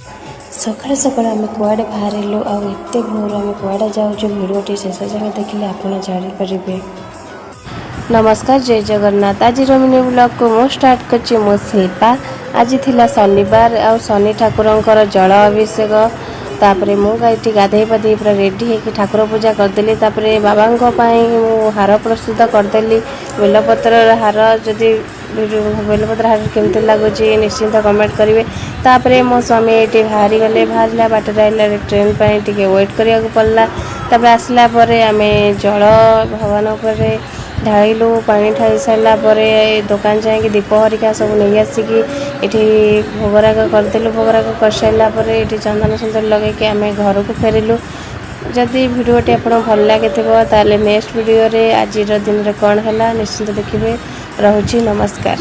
सकाळ सकाळ आम कुआडे बाहरिलु आते भोर आम कुआडे जाऊँ भिडियोटी शेष जाए देखिले आप जापर। नमस्कार जय जगन्नाथ। आज मिनी ब्लॉग को मु स्टार्ट कर मो शिल्पा। आज थिला शनिवार आ शनि ठाकुर जल अभिषेक तापरे मु गाइटी गाधे पाधे पूरा रेडी होकर ठाकुर पूजा करदेली। तापरे बाबा मु हार प्रस्तुत करदेली बेलपत्र हार। जदि बेलपत्र हार केमती लगुच निश्चिंत कमेंट करेंगे। तापरे मो स्वामी ये बाहरी गले बाहरला बाटर आइला ट्रेन पर टिके वेट करिया पड़ला। तापर आसला परे आमे जल भगवान पर ढाइलु पानी ढाई सारा दुकान जाए दीप हरिका सब नहीं आसिकी ये भोगराग करदेलु। भोगराग कर सारा ये चंदन सुंदर लगे आम घर को फेरिलु। जदि भिडियोटी आपको भल लगे ताले नेक्स्ट वीडियो रे आज दिन में कौन है निश्चिंत देखिए। रहुची नमस्कार।